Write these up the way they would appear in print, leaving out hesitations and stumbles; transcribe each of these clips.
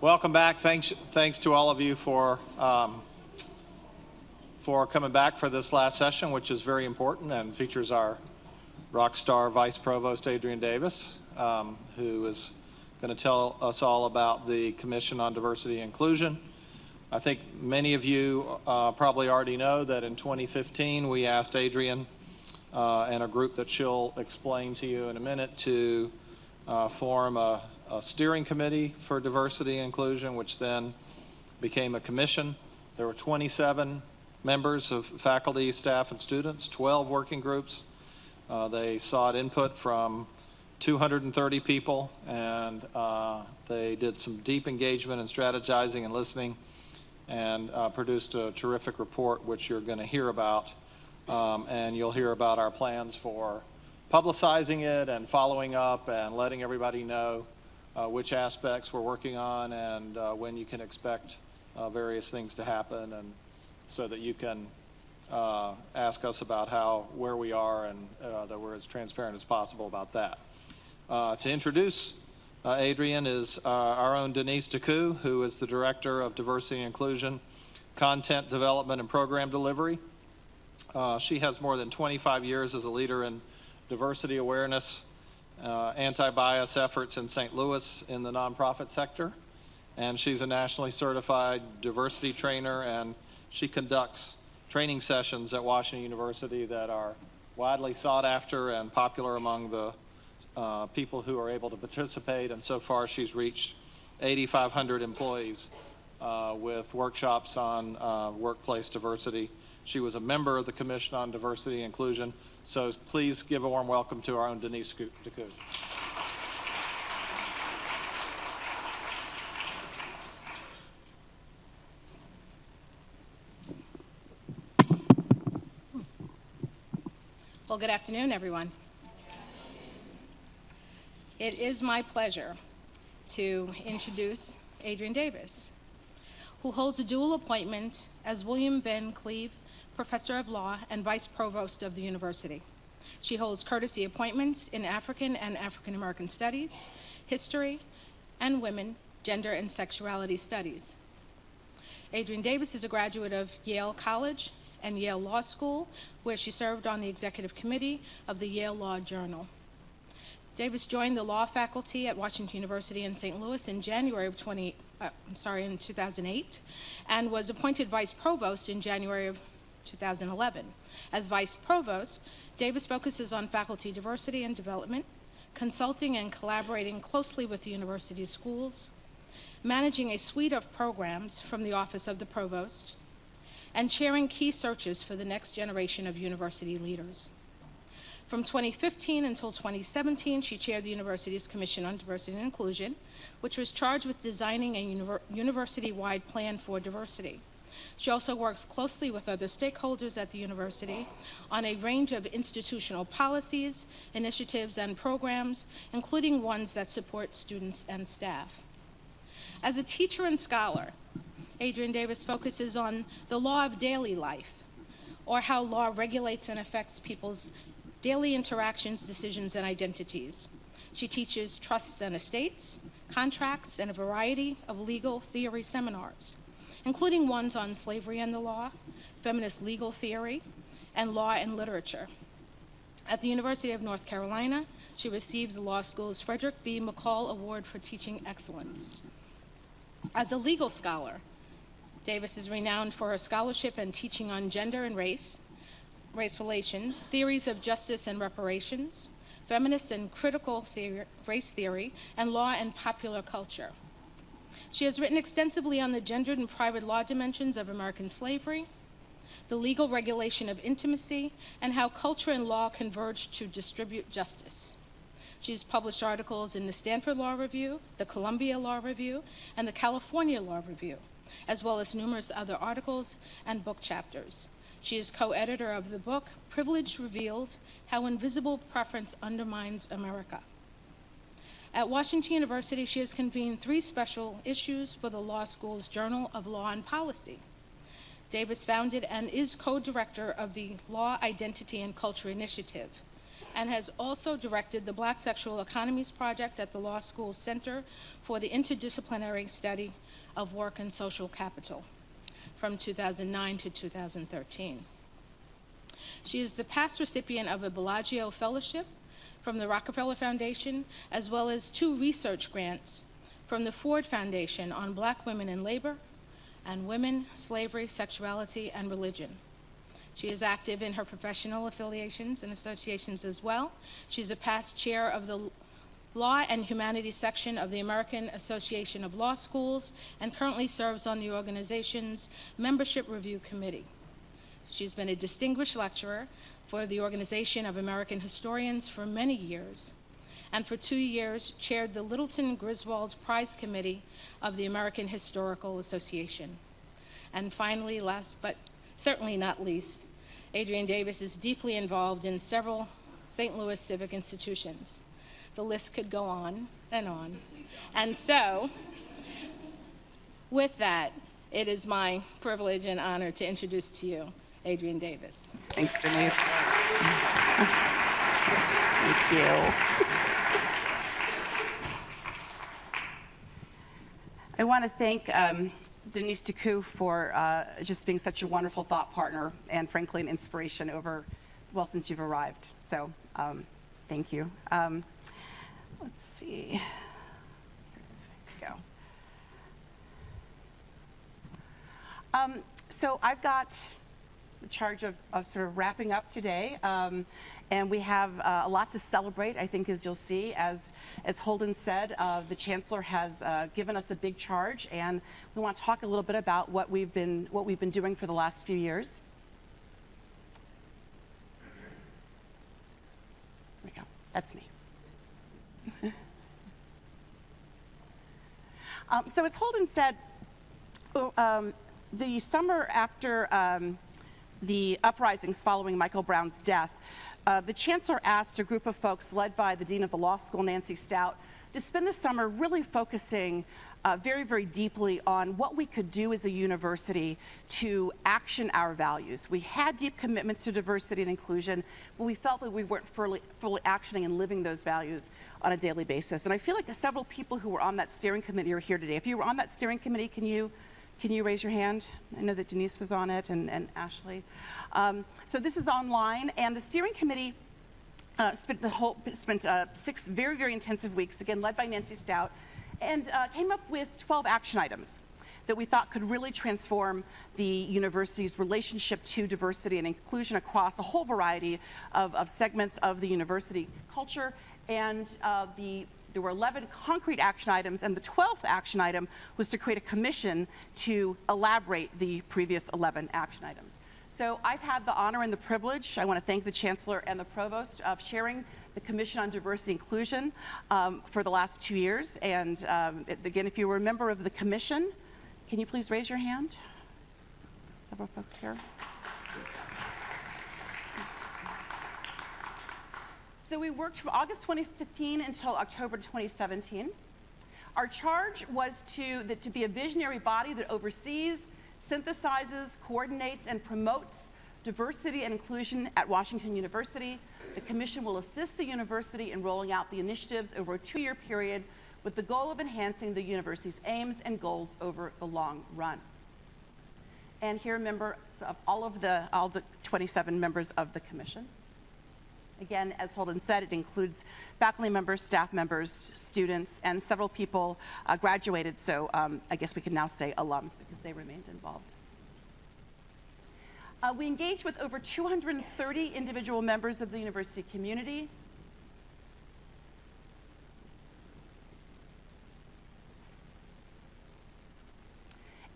Welcome back. Thanks to all of you for coming back for this last session, which is very important and features our rock star Vice Provost Adrienne Davis, who is going to tell us all about the Commission on Diversity and Inclusion. I think many of you probably already know that in 2015 we asked Adrienne and a group that she'll explain to you in a minute to form a steering committee for diversity and inclusion, which then became a commission. There were 27 members of faculty, staff, and students, 12 working groups. They sought input from 230 people, and they did some deep engagement and strategizing and listening, and produced a terrific report, which you're going to hear about. And you'll hear about our plans for publicizing it and following up and letting everybody know which aspects we're working on and when you can expect various things to happen, and so that you can ask us about where we are, and that we're as transparent as possible about that. To introduce Adrienne is our own Denise DeCou, who is the Director of Diversity and Inclusion, Content Development and Program Delivery. She has more than 25 years as a leader in diversity awareness, anti-bias efforts in St. Louis in the nonprofit sector, and she's a nationally certified diversity trainer, and she conducts training sessions at Washington University that are widely sought after and popular among the people who are able to participate, and so far she's reached 8,500 employees with workshops on workplace diversity. She was a member of the Commission on Diversity and Inclusion, so please give a warm welcome to our own Denise DeCou. Well, good afternoon, everyone. It is my pleasure to introduce Adrienne Davis, who holds a dual appointment as William Ben Cleve Professor of Law and Vice Provost of the University. She holds courtesy appointments in African and African American Studies, History, and Women, Gender, and Sexuality Studies. Adrienne Davis is a graduate of Yale College and Yale Law School, where she served on the executive committee of the Yale Law Journal. Davis joined the law faculty at Washington University in St. Louis in January of 2008, and was appointed Vice Provost in January of 2011. As Vice Provost, Davis focuses on faculty diversity and development, consulting and collaborating closely with the university schools, managing a suite of programs from the Office of the Provost, and chairing key searches for the next generation of university leaders. From 2015 until 2017, she chaired the university's Commission on Diversity and Inclusion, which was charged with designing a university-wide plan for diversity. She also works closely with other stakeholders at the university on a range of institutional policies, initiatives, and programs, including ones that support students and staff. As a teacher and scholar, Adrienne Davis focuses on the law of daily life, or how law regulates and affects people's daily interactions, decisions, and identities. She teaches trusts and estates, contracts, and a variety of legal theory seminars, including ones on slavery and the law, feminist legal theory, and law and literature. At the University of North Carolina, she received the law school's Frederick B. McCall Award for Teaching Excellence. As a legal scholar, Davis is renowned for her scholarship and teaching on gender and race relations, theories of justice and reparations, feminist and critical race theory, and law and popular culture. She has written extensively on the gendered and private law dimensions of American slavery, the legal regulation of intimacy, and how culture and law converge to distribute justice. She's published articles in the Stanford Law Review, the Columbia Law Review, and the California Law Review, as well as numerous other articles and book chapters. She is co-editor of the book, Privilege Revealed: How Invisible Preference Undermines America. At Washington University, she has convened 3 special issues for the law school's Journal of Law and Policy. Davis founded and is co-director of the Law, Identity, and Culture Initiative, and has also directed the Black Sexual Economies Project at the Law School's Center for the Interdisciplinary Study of Work and Social Capital from 2009 to 2013. She is the past recipient of a Bellagio Fellowship from the Rockefeller Foundation, as well as 2 research grants from the Ford Foundation on Black women in labor and women, slavery, sexuality, and religion. She is active in her professional affiliations and associations as well. She's a past chair of the Law and Humanities section of the American Association of Law Schools and currently serves on the organization's Membership Review Committee. She's been a distinguished lecturer for the Organization of American Historians for many years, and for 2 years chaired the Littleton Griswold Prize Committee of the American Historical Association. And finally, last but certainly not least, Adrienne Davis is deeply involved in several St. Louis civic institutions. The list could go on and on. And so, with that, it is my privilege and honor to introduce to you Adrienne Davis. Thanks, Denise. Thank you. I want to thank Denise DeCou for just being such a wonderful thought partner and, frankly, an inspiration since you've arrived. So, thank you. Let's see. Here it is. Go. So I've got the charge of sort of wrapping up today, and we have a lot to celebrate, I think, as you'll see. As Holden said, the Chancellor has given us a big charge, and we want to talk a little bit about what we've been doing for the last few years. There we go. That's me. So as Holden said, the summer after the uprisings following Michael Brown's death, the Chancellor asked a group of folks led by the Dean of the Law School, Nancy Stout, to spend the summer really focusing very, very deeply on what we could do as a university to action our values. We had deep commitments to diversity and inclusion, but we felt that we weren't fully actioning and living those values on a daily basis. And I feel like several people who were on that steering committee are here today. If you were on that steering committee, can you raise your hand? I know that Denise was on it and Ashley. So this is online, and the steering committee spent 6 very, very intensive weeks, again led by Nancy Stout, and came up with 12 action items that we thought could really transform the university's relationship to diversity and inclusion across a whole variety of segments of the university culture. And there were 11 concrete action items, and the 12th action item was to create a commission to elaborate the previous 11 action items. So I've had the honor and the privilege, I want to thank the Chancellor and the Provost, of chairing the Commission on Diversity and Inclusion for the last 2 years. And again, if you were a member of the commission, can you please raise your hand? Several folks here. So we worked from August 2015 until October 2017. Our charge was to be a visionary body that oversees, synthesizes, coordinates, and promotes diversity and inclusion at Washington University. The Commission will assist the university in rolling out the initiatives over a 2-year period with the goal of enhancing the university's aims and goals over the long run. And here are members of all the 27 members of the Commission. Again, as Holden said, it includes faculty members, staff members, students, and several people graduated, so I guess we can now say alums because they remained involved. We engaged with over 230 individual members of the university community.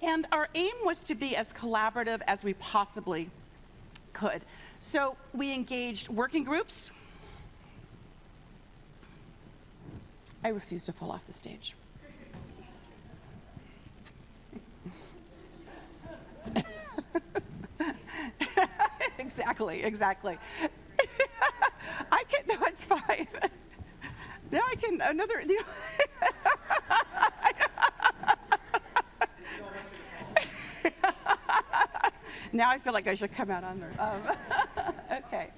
And our aim was to be as collaborative as we possibly could. So we engaged working groups. I refuse to fall off the stage. Exactly. I can, no, it's fine. Now I can, another, you know. Now I feel like I should come out on there. Okay.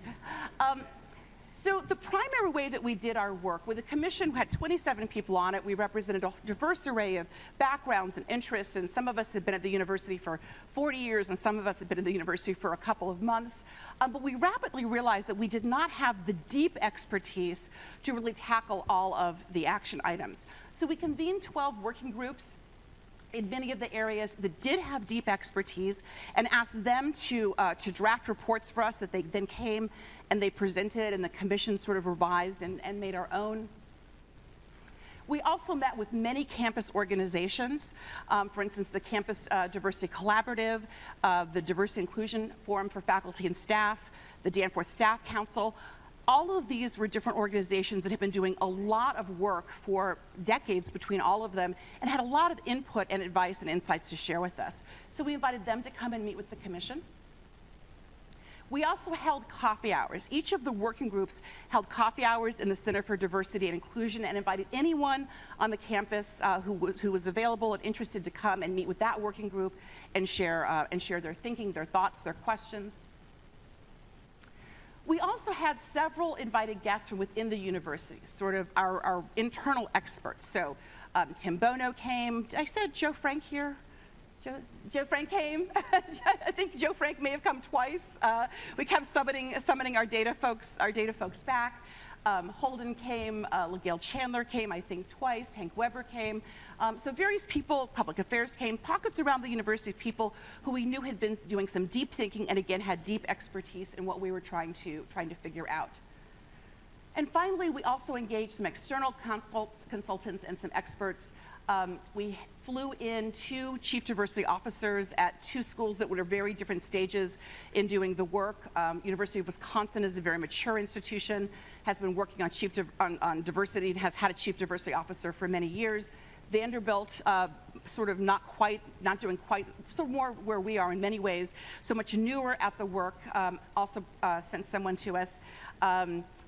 So the primary way that we did our work, with a commission who had 27 people on it, we represented a diverse array of backgrounds and interests, and some of us had been at the university for 40 years, and some of us had been at the university for a couple of months. But we rapidly realized that we did not have the deep expertise to really tackle all of the action items. So we convened 12 working groups in many of the areas that did have deep expertise and asked them to draft reports for us that they then came and they presented, and the commission sort of revised and made our own. We also met with many campus organizations, for instance, the Campus Diversity Collaborative, the Diversity Inclusion Forum for Faculty and Staff, the Danforth Staff Council. All of these were different organizations that have been doing a lot of work for decades between all of them and had a lot of input and advice and insights to share with us. So we invited them to come and meet with the commission. We also held coffee hours. Each of the working groups held coffee hours in the Center for Diversity and Inclusion and invited anyone on the campus who was available and interested to come and meet with that working group and share their thinking, their thoughts, their questions. We also had several invited guests from within the university, sort of our internal experts. So Tim Bono came. I said Joe Frank here. Joe Frank came. I think Joe Frank may have come twice. We kept summoning our data folks back. Holden came. LaGail Chandler came, I think, twice. Hank Weber came. So various people, public affairs came, pockets around the university of people who we knew had been doing some deep thinking and again had deep expertise in what we were trying to figure out. And finally, we also engaged some external consultants and some experts. We flew in 2 chief diversity officers at 2 schools that were at very different stages in doing the work. University of Wisconsin is a very mature institution, has been working on diversity and has had a chief diversity officer for many years. Vanderbilt, sort of not doing quite, so more where we are in many ways, so much newer at the work, also sent someone to us.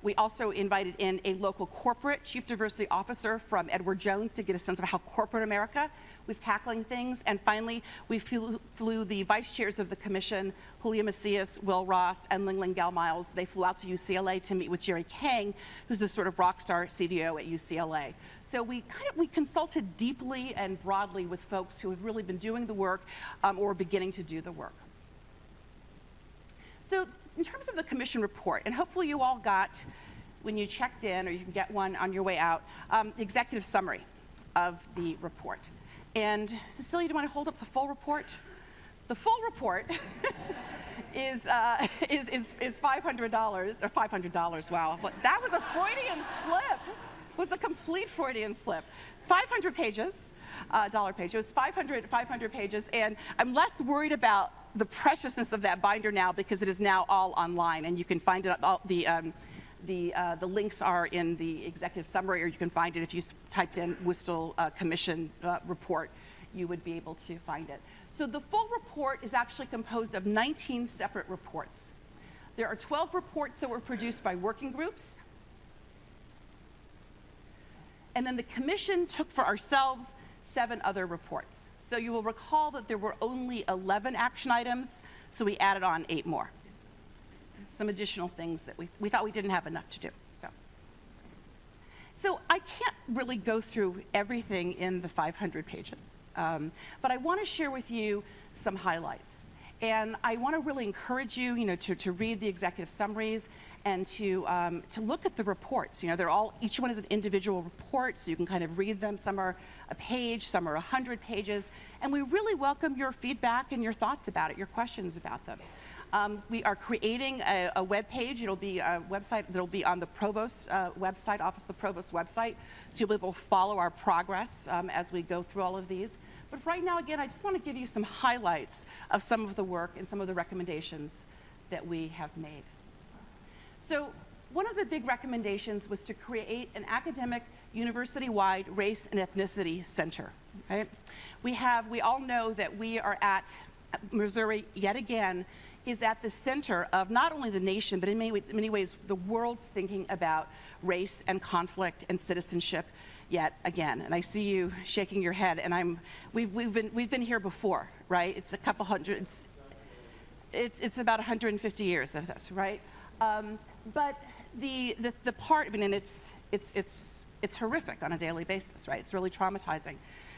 We also invited in a local corporate chief diversity officer from Edward Jones to get a sense of how corporate America was tackling things. And finally, we flew the vice chairs of the commission, Julia Macias, Will Ross, and Ling Gal Miles. They flew out to UCLA to meet with Jerry Kang, who's the sort of rock star CDO at UCLA. So we consulted deeply and broadly with folks who have really been doing the work or beginning to do the work. So in terms of the commission report, and hopefully you all got, when you checked in, or you can get one on your way out, the executive summary of the report. And Cecilia, do you want to hold up the full report? The full report is $500, or $500, wow. That was a Freudian slip. It was a complete Freudian slip. 500 pages, dollar page. It was 500 pages, and I'm less worried about the preciousness of that binder now because it is now all online, and you can find it. The links are in the executive summary, or you can find it if you typed in Worcester Commission report. You would be able to find it. So the full report is actually composed of 19 separate reports. There are 12 reports that were produced by working groups. And then the commission took for ourselves 7 other reports. So you will recall that there were only 11 action items, so we added on 8 more. Some additional things that we thought we didn't have enough to do. So I can't really go through everything in the 500 pages, but I want to share with you some highlights. And I want to really encourage you, to read the executive summaries and to look at the reports. They're all, each one is an individual report, so you can kind of read them. Some are a page, some are 100 pages, and we really welcome your feedback and your thoughts about it, your questions about them. We are creating a web page. It'll be a website that'll be on the Provost website, Office of the Provost website, so you'll be able to follow our progress as we go through all of these. But right now, again, I just want to give you some highlights of some of the work and some of the recommendations that we have made. So one of the big recommendations was to create an academic university-wide race and ethnicity center, right? We all know that we are at Missouri, yet again, is at the center of not only the nation, but in many ways, the world's thinking about race and conflict and citizenship yet again. And I see you shaking your head, and we've been here before, right? It's a couple hundred, it's about 150 years of this, right? But the part, I mean, and it's horrific on a daily basis, right? It's really traumatizing.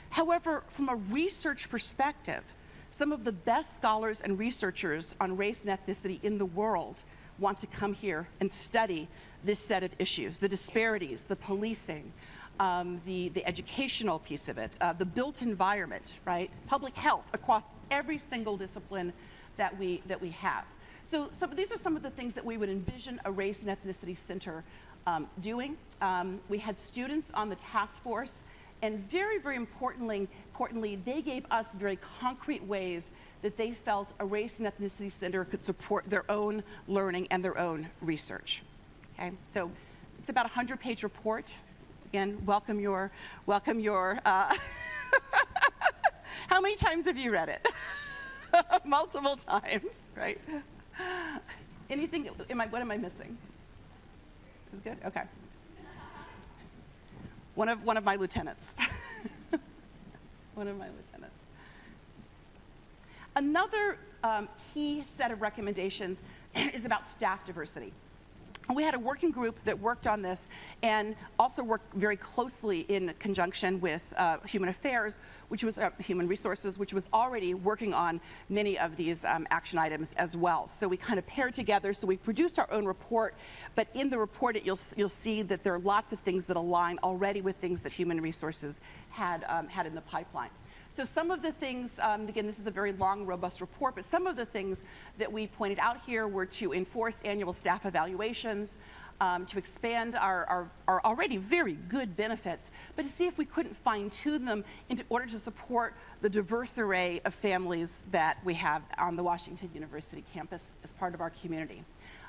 However, from a research perspective, some of the best scholars and researchers on race and ethnicity in the world want to come here and study this set of issues, the disparities, the policing, the educational piece of it, the built environment, right? Public health across every single discipline that we have. So these are some of the things that we would envision a race and ethnicity center doing. We had students on the task force, and very, very importantly, they gave us very concrete ways that they felt a race and ethnicity center could support their own learning and their own research. Okay, so it's about a 100-page report. Again, welcome your how many times have you read it? Multiple times, right? Anything, what am I missing? Is good? Okay. One of my lieutenants. One of my lieutenants. Another key set of recommendations is about staff diversity. We had a working group that worked on this and also worked very closely in conjunction with Human Affairs, which was Human Resources, which was already working on many of these action items as well. So we kind of paired together. So we produced our own report, but in the report you'll see that there are lots of things that align already with things that Human Resources had in the pipeline. So some of the things, again, this is a very long, robust report, but some of the things that we pointed out here were to enforce annual staff evaluations, to expand our already very good benefits, but to see if we couldn't fine-tune them in order to support the diverse array of families that we have on the Washington University campus as part of our community.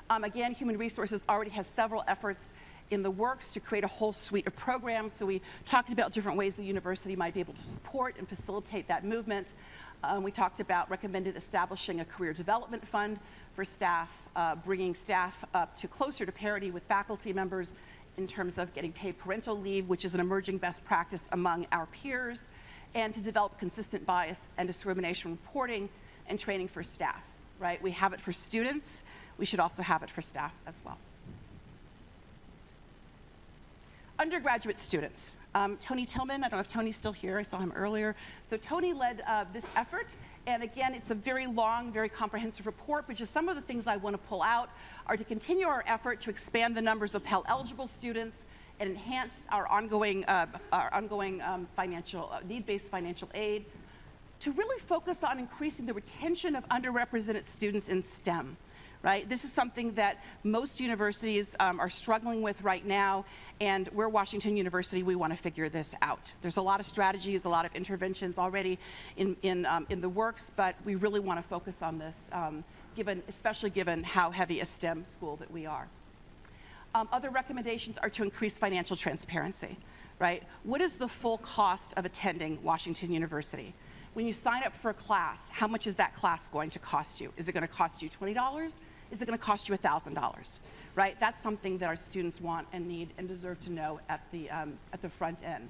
Again, Human Resources already has several efforts in the works to create a whole suite of programs. So we talked about different ways the university might be able to support and facilitate that movement. We talked about recommended establishing a career development fund for staff, bringing staff up to closer to parity with faculty members in terms of getting paid parental leave, which is an emerging best practice among our peers, and to develop consistent bias and discrimination reporting and training for staff, right? We have it for students. We should also have it for staff as well. Undergraduate students. Tony Tillman, I don't know if Tony's still here, I saw him earlier. So Tony led this effort, and again, it's a very long, very comprehensive report, but just some of the things I want to pull out are to continue our effort to expand the numbers of Pell-eligible students and enhance our ongoing need-based financial aid, to really focus on increasing the retention of underrepresented students in STEM. Right? This is something that most universities are struggling with right now, and we're Washington University, we want to figure this out. There's a lot of strategies, a lot of interventions already in the works, but we really want to focus on this, especially given how heavy a STEM school that we are. Other recommendations are to increase financial transparency, right? What is the full cost of attending Washington University? When you sign up for a class, how much is that class going to cost you? Is it going to cost you $20? Is it going to cost you $1,000, right? That's something that our students want and need and deserve to know at the front end.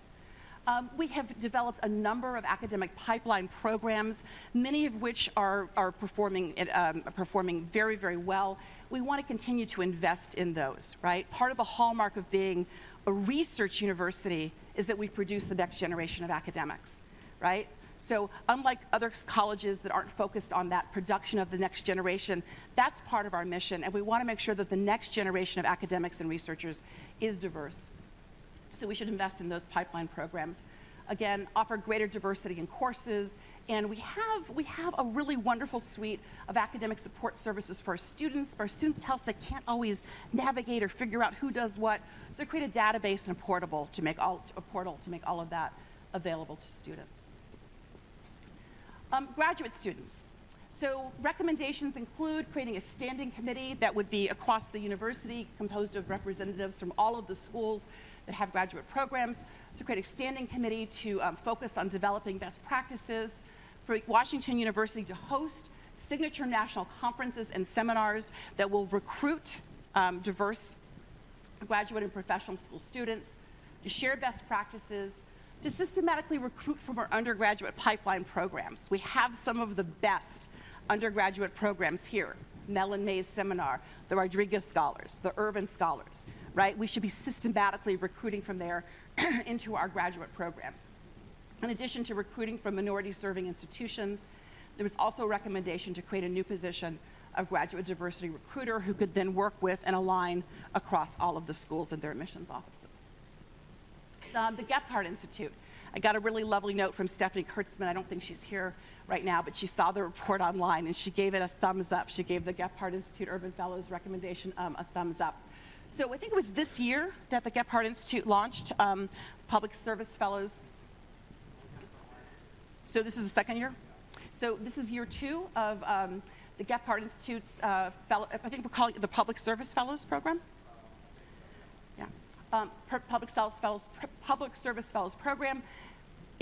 We have developed a number of academic pipeline programs, many of which are performing very, very well. We want to continue to invest in those, right? Part of the hallmark of being a research university is that we produce the next generation of academics, right? So unlike other colleges that aren't focused on that production of the next generation, that's part of our mission, and we want to make sure that the next generation of academics and researchers is diverse. So we should invest in those pipeline programs. Again, offer greater diversity in courses, and we have a really wonderful suite of academic support services for our students. Our students tell us they can't always navigate or figure out who does what, so create a database and a portal to make all of that available to students. Graduate students. So recommendations include creating a standing committee that would be across the university, composed of representatives from all of the schools that have graduate programs, to create a standing committee to focus on developing best practices, for Washington University to host signature national conferences and seminars that will recruit diverse graduate and professional school students, to share best practices, to systematically recruit from our undergraduate pipeline programs. We have some of the best undergraduate programs here. Mellon Mays Seminar, the Rodriguez Scholars, the Urban Scholars, right? We should be systematically recruiting from there into our graduate programs. In addition to recruiting from minority-serving institutions, there was also a recommendation to create a new position of graduate diversity recruiter who could then work with and align across all of the schools and their admissions offices. The Gephardt Institute. I got a really lovely note from Stephanie Kurtzman. I don't think she's here right now, but she saw the report online and she gave it a thumbs up. She gave the Gephardt Institute Urban Fellows recommendation a thumbs up. So I think it was this year that the Gephardt Institute launched Public Service Fellows. So this is the second year? So this is year 2 of the Gephardt Institute's, I think we're calling it the Public Service Fellows program. Yeah, Public Service Fellows program.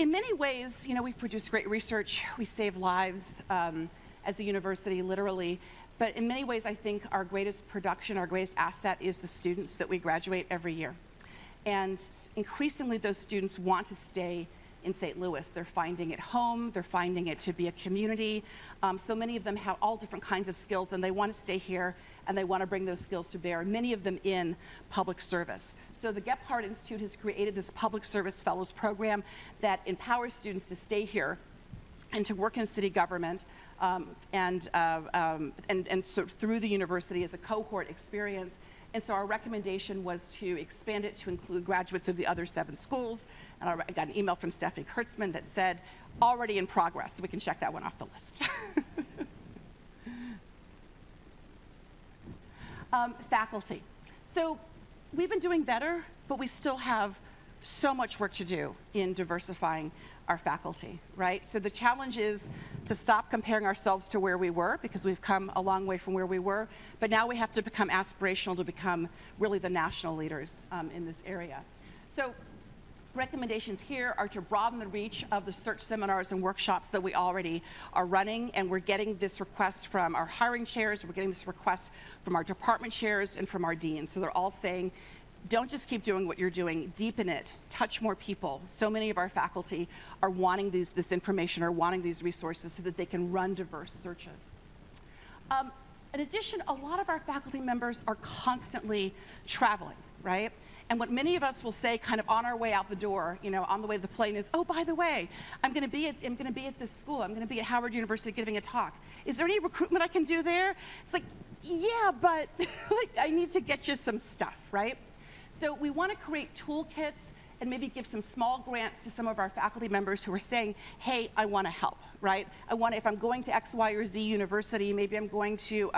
In many ways, you know, we produce great research, we save lives as a university, literally. But in many ways, I think our greatest production, our greatest asset is the students that we graduate every year. And increasingly, those students want to stay in St. Louis. They're finding it home, they're finding it to be a community. So many of them have all different kinds of skills and they want to stay here and they want to bring those skills to bear, many of them in public service. So the Gephardt Institute has created this Public Service Fellows program that empowers students to stay here and to work in city government and sort of through the university as a cohort experience. And so our recommendation was to expand it to include graduates of the other 7 schools. And I got an email from Stephanie Kurtzman that said, already in progress, so we can check that one off the list. Faculty. So we've been doing better, but we still have so much work to do in diversifying our faculty, right? So the challenge is to stop comparing ourselves to where we were, because we've come a long way from where we were, but now we have to become aspirational to become really the national leaders in this area. So recommendations here are to broaden the reach of the search seminars and workshops that we already are running, and we're getting this request from our hiring chairs, we're getting this request from our department chairs and from our deans. So they're all saying, don't just keep doing what you're doing, deepen it, touch more people. So many of our faculty are wanting this information or wanting these resources so that they can run diverse searches. In addition, a lot of our faculty members are constantly traveling, right? And what many of us will say kind of on our way out the door, you know, on the way to the plane is, oh, by the way, I'm gonna be at this school, I'm gonna be at Howard University giving a talk. Is there any recruitment I can do there? It's like, yeah, but like, I need to get you some stuff, right? So we want to create toolkits and maybe give some small grants to some of our faculty members who are saying, hey, I want to help, right? If I'm going to X, Y, or Z university, maybe I'm going to,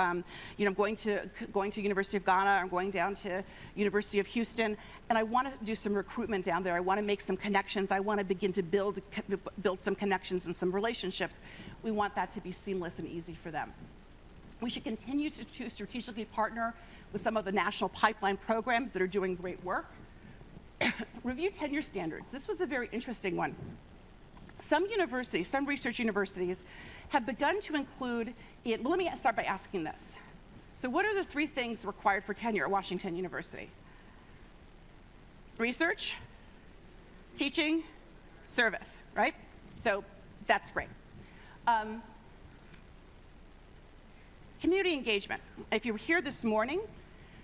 you know, going to University of Ghana, I'm going down to University of Houston, and I want to do some recruitment down there. I want to make some connections. I want to begin to build some connections and some relationships. We want that to be seamless and easy for them. We should continue to strategically partner with some of the national pipeline programs that are doing great work. Review tenure standards. This was a very interesting one. Some universities, some research universities, have begun to include it. Well, let me start by asking this. So what are the 3 things required for tenure at Washington University? Research, teaching, service, right? So that's great. Community engagement. If you were here this morning,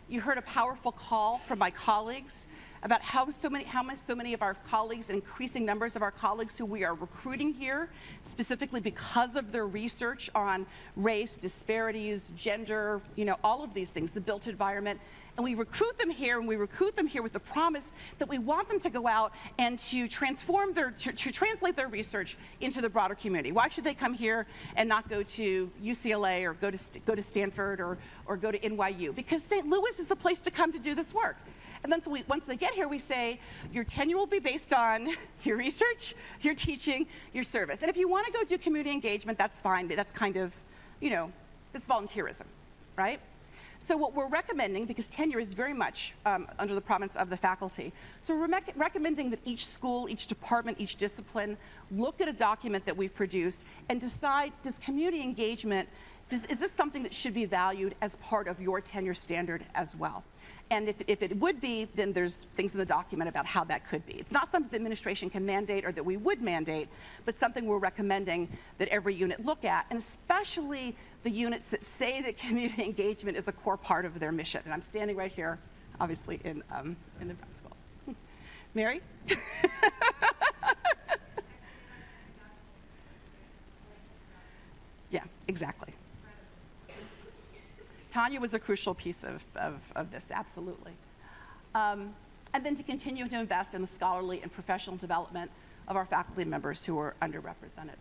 you heard a powerful call from my colleagues about how so many of our colleagues, increasing numbers of our colleagues who we are recruiting here, specifically because of their research on race, disparities, gender, you know, all of these things, the built environment. And we recruit them here, and we recruit them here with the promise that we want them to go out and to transform to translate their research into the broader community. Why should they come here and not go to UCLA or go to Stanford or go to NYU? Because St. Louis is the place to come to do this work. And then once they get here, we say, your tenure will be based on your research, your teaching, your service. And if you want to go do community engagement, that's fine, but that's kind of, you know, that's volunteerism, right? So what we're recommending, because tenure is very much under the province of the faculty, so we're recommending that each school, each department, each discipline look at a document that we've produced and decide, does community engagement is this something that should be valued as part of your tenure standard as well? And if it would be, then there's things in the document about how that could be. It's not something the administration can mandate or that we would mandate, but something we're recommending that every unit look at, and especially the units that say that community engagement is a core part of their mission. And I'm standing right here, obviously, in the Brown School. Mary? Yeah, exactly. Tanya was a crucial piece of this, absolutely. And then to continue to invest in the scholarly and professional development of our faculty members who are underrepresented.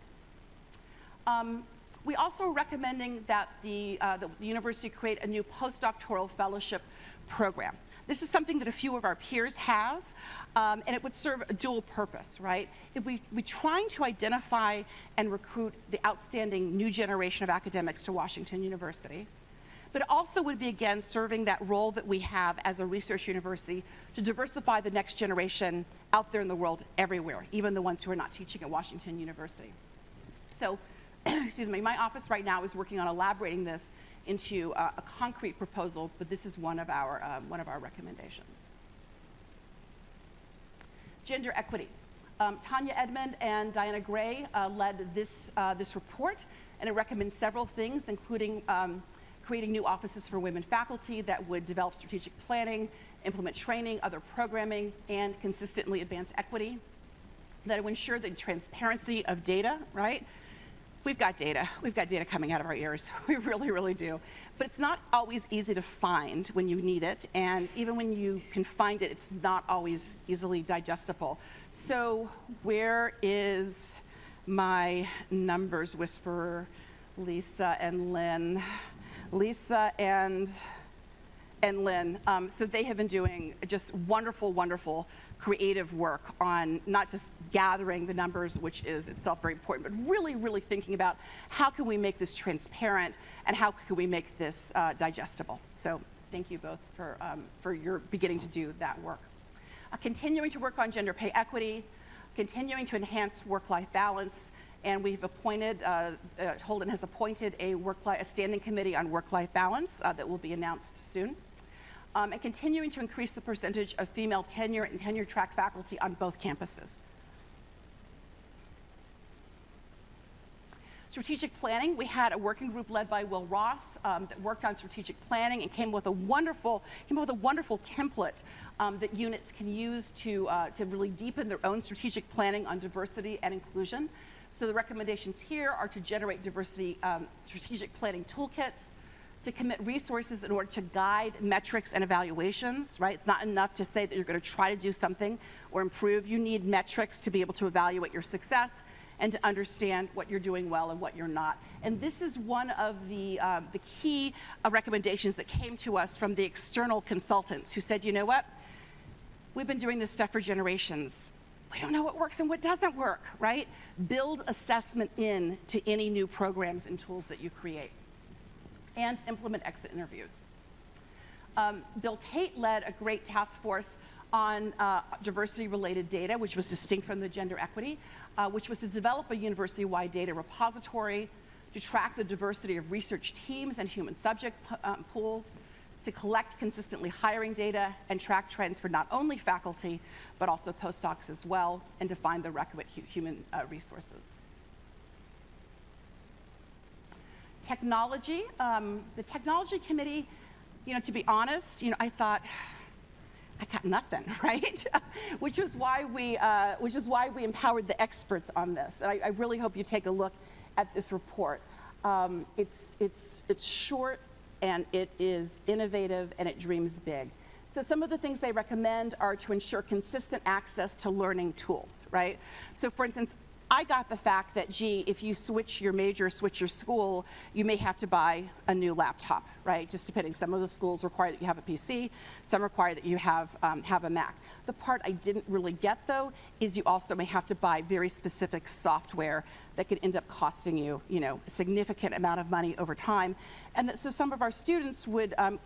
We also are recommending that the university create a new postdoctoral fellowship program. This is something that a few of our peers have, and it would serve a dual purpose, right? If we're trying to identify and recruit the outstanding new generation of academics to Washington University, but it also would be, again, serving that role that we have as a research university to diversify the next generation out there in the world everywhere, even the ones who are not teaching at Washington University. So, excuse me, my office right now is working on elaborating this into a concrete proposal, but this is one of our recommendations. Gender equity. Tanya Edmond and Diana Gray led this report, and it recommends several things, including creating new offices for women faculty that would develop strategic planning, implement training, other programming, and consistently advance equity. That would ensure the transparency of data, right? We've got data coming out of our ears. We really, really do. But it's not always easy to find when you need it, and even when you can find it, it's not always easily digestible. So where is my numbers whisperer, Lisa and Lynn? Lisa and Lynn. So they have been doing just wonderful, wonderful creative work on not just gathering the numbers, which is itself very important, but really, really thinking about how can we make this transparent and how can we make this digestible. So thank you both for your beginning to do that work. Continuing to work on gender pay equity, continuing to enhance work-life balance, and we've appointed, Holden has appointed a standing committee on work-life balance that will be announced soon. And continuing to increase the percentage of female tenure and tenure-track faculty on both campuses. Strategic planning, we had a working group led by Will Ross that worked on strategic planning and came up with a wonderful template that units can use to really deepen their own strategic planning on diversity and inclusion. So the recommendations here are to generate diversity strategic planning toolkits, to commit resources in order to guide metrics and evaluations, right? It's not enough to say that you're going to try to do something or improve. You need metrics to be able to evaluate your success and to understand what you're doing well and what you're not. And this is one of the key recommendations that came to us from the external consultants who said, you know what? We've been doing this stuff for generations. We don't know what works and what doesn't work, right? Build assessment into any new programs and tools that you create. And implement exit interviews. Bill Tate led a great task force on diversity-related data, which was distinct from the gender equity, which was to develop a university-wide data repository, to track the diversity of research teams and human subject pools, to collect consistently hiring data and track trends for not only faculty, but also postdocs as well, and to find the requisite human resources. Technology, the technology committee, to be honest, I thought, I got nothing, right? which is why we empowered the experts on this. And I really hope you take a look at this report. It's short, and it is innovative, and it dreams big. So some of the things they recommend are to ensure consistent access to learning tools, right? So for instance, I got the fact that, gee, if you switch your major, switch your school, you may have to buy a new laptop, right? Just depending. Some of the schools require that you have a PC. Some require that you have a Mac. The part I didn't really get, though, is you also may have to buy very specific software that could end up costing you, a significant amount of money over time. And that, so some of our students would are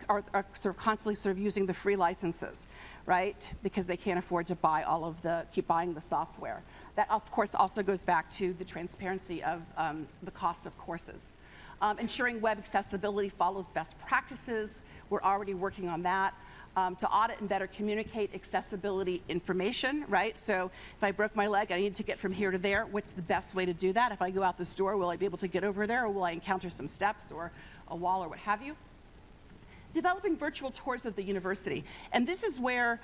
sort of constantly using the free licenses, right? Because they can't afford to buy keep buying the software. That, of course, also goes back to the transparency of the cost of courses. Ensuring web accessibility follows best practices. We're already working on that. To audit and better communicate accessibility information, right? So if I broke my leg, I need to get from here to there. What's the best way to do that? If I go out this door, will I be able to get over there, or will I encounter some steps or a wall or what have you? Developing virtual tours of the university. And this is where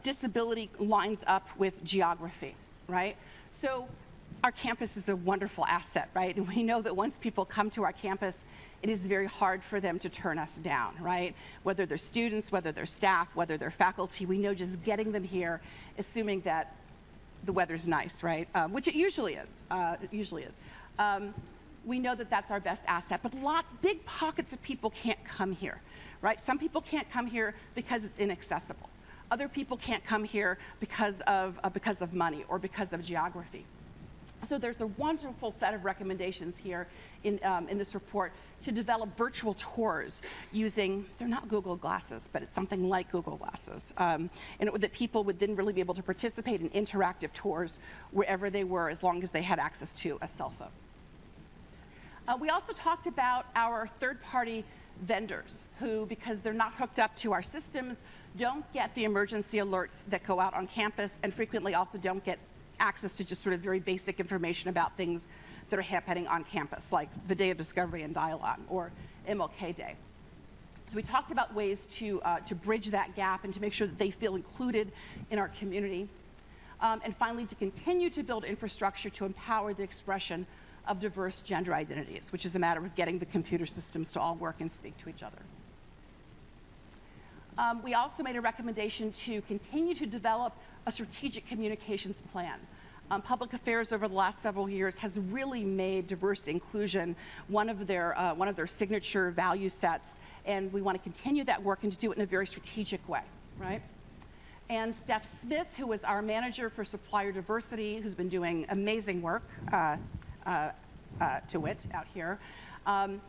disability lines up with geography, right? So our campus is a wonderful asset, right? And we know that once people come to our campus, it is very hard for them to turn us down, right? Whether they're students, whether they're staff, whether they're faculty, we know just getting them here, assuming that the weather's nice, right? Which it usually is, we know that that's our best asset, but big pockets of people can't come here, right? Some people can't come here because it's inaccessible. Other people can't come here because of money or because of geography. So there's a wonderful set of recommendations here in this report to develop virtual tours using, they're not Google Glasses, but it's something like Google Glasses. And that people would then really be able to participate in interactive tours wherever they were, as long as they had access to a cell phone. We also talked about our third-party vendors who, because they're not hooked up to our systems, don't get the emergency alerts that go out on campus, and frequently also don't get access to just sort of very basic information about things that are happening on campus, like the Day of Discovery and Dialogue or MLK Day. So we talked about ways to bridge that gap and to make sure that they feel included in our community. And finally, to continue to build infrastructure to empower the expression of diverse gender identities, which is a matter of getting the computer systems to all work and speak to each other. We also made a recommendation to continue to develop a strategic communications plan. Public Affairs over the last several years has really made diversity inclusion one of their signature value sets, and we want to continue that work and to do it in a very strategic way, right? And Steph Smith, who is our manager for supplier diversity, who's been doing amazing work, to wit, out here, and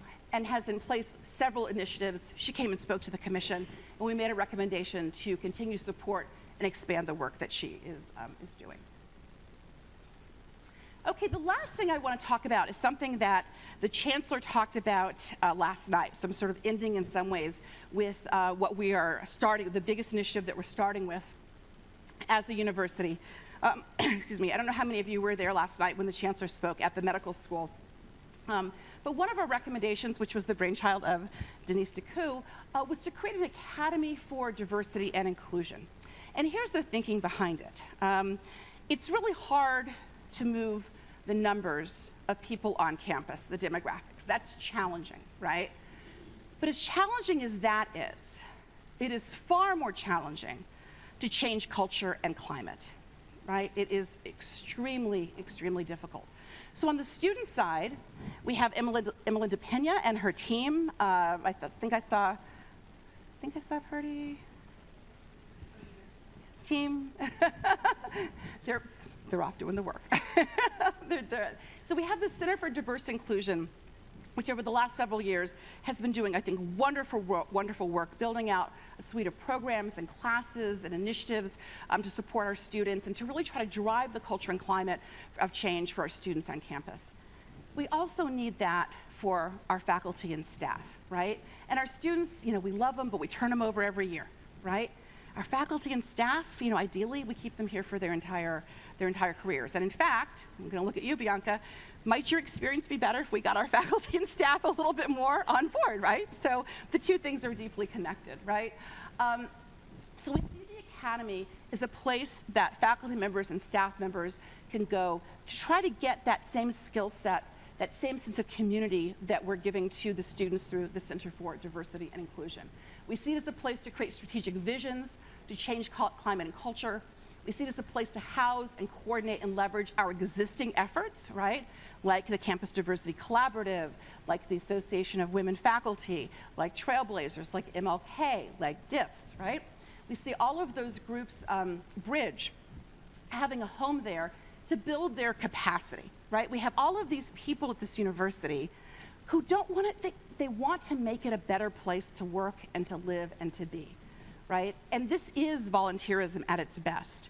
has in place several initiatives. She came and spoke to the commission, and we made a recommendation to continue to support and expand the work that she is doing. Okay, the last thing I want to talk about is something that the Chancellor talked about last night. So I'm sort of ending in some ways with what we are starting, the biggest initiative that we're starting with as a university. Excuse me, I don't know how many of you were there last night when the Chancellor spoke at the medical school. But one of our recommendations, which was the brainchild of Denise DeCou, was to create an academy for diversity and inclusion. And here's the thinking behind it. It's really hard to move the numbers of people on campus, the demographics. That's challenging, right? But as challenging as that is, it is far more challenging to change culture and climate, right? It is extremely, extremely difficult. So on the student side, we have Emelinda Pena and her team. I think I saw Purdy. Team. They're off doing the work. So we have the Center for Diverse Inclusion, which over the last several years has been doing, I think, wonderful work, building out a suite of programs and classes and initiatives to support our students and to really try to drive the culture and climate of change for our students on campus. We also need that for our faculty and staff, right? And our students, we love them, but we turn them over every year, right? Our faculty and staff, ideally, we keep them here for their entire careers. And in fact, I'm going to look at you, Bianca, might your experience be better if we got our faculty and staff a little bit more on board, right? So the two things are deeply connected, right? So we see the academy is a place that faculty members and staff members can go to try to get that same skill set, that same sense of community that we're giving to the students through the Center for Diversity and Inclusion. We see it as a place to create strategic visions, to change climate and culture. We see it as a place to house and coordinate and leverage our existing efforts, right? Like the Campus Diversity Collaborative, like the Association of Women Faculty, like Trailblazers, like MLK, like DIFS, right? We see all of those groups bridge, having a home there to build their capacity, right? We have all of these people at this university who don't want it, they want to make it a better place to work and to live and to be, right? And this is volunteerism at its best.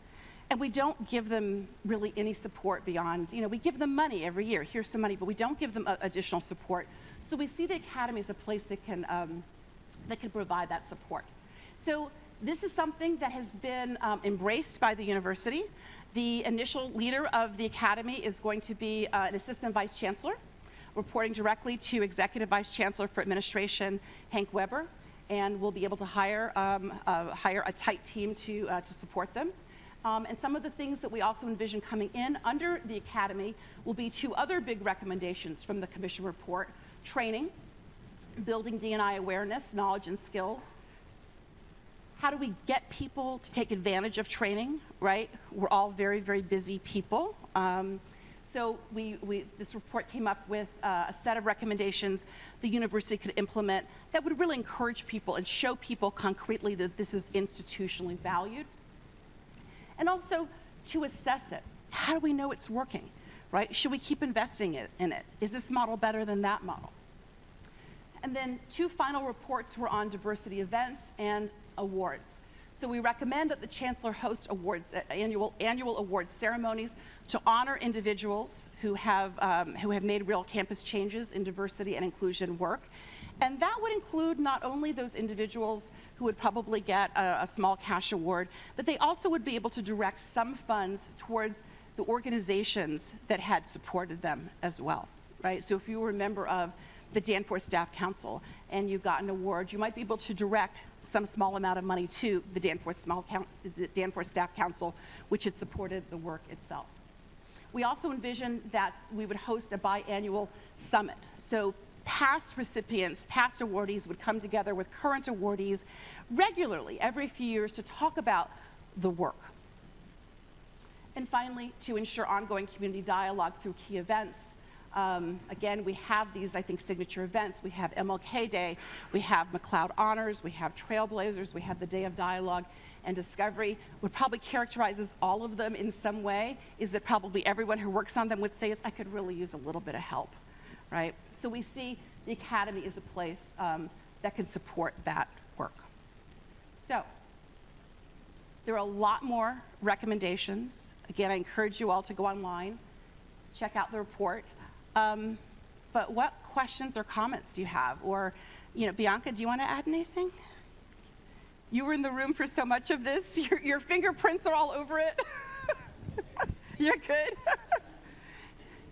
And we don't give them really any support beyond, we give them money every year. Here's some money, but we don't give them additional support. So we see the Academy as a place that can provide that support. So this is something that has been embraced by the university. The initial leader of the Academy is going to be an assistant vice chancellor, reporting directly to Executive Vice Chancellor for Administration, Hank Weber, and we'll be able to hire a tight team to support them. And some of the things that we also envision coming in under the Academy will be 2 other big recommendations from the Commission report: training, building D&I awareness, knowledge, and skills. How do we get people to take advantage of training, right? We're all very, very busy people. So this report came up with a set of recommendations the university could implement that would really encourage people and show people concretely that this is institutionally valued. And also to assess it. How do we know it's working, right? Should we keep investing in it? Is this model better than that model? And then 2 final reports were on diversity events and awards. So we recommend that the chancellor host awards, annual awards ceremonies to honor individuals who have made real campus changes in diversity and inclusion work. And that would include not only those individuals who would probably get a small cash award, but they also would be able to direct some funds towards the organizations that had supported them as well, right? So if you were a member of the Danforth Staff Council and you got an award, you might be able to direct some small amount of money to the Danforth Staff Council, which had supported the work itself. We also envisioned that we would host a biannual summit. So past recipients, past awardees would come together with current awardees regularly every few years to talk about the work. And finally, to ensure ongoing community dialogue through key events. Again, we have these, I think, signature events. We have MLK Day, we have McLeod Honors, we have Trailblazers, we have the Day of Dialogue and Discovery. What probably characterizes all of them in some way is that probably everyone who works on them would say, I could really use a little bit of help, right? So we see the Academy as a place that can support that work. So there are a lot more recommendations. Again, I encourage you all to go online, check out the report. But what questions or comments do you have? Or, Bianca, do you want to add anything? You were in the room for so much of this. Your fingerprints are all over it. You're good.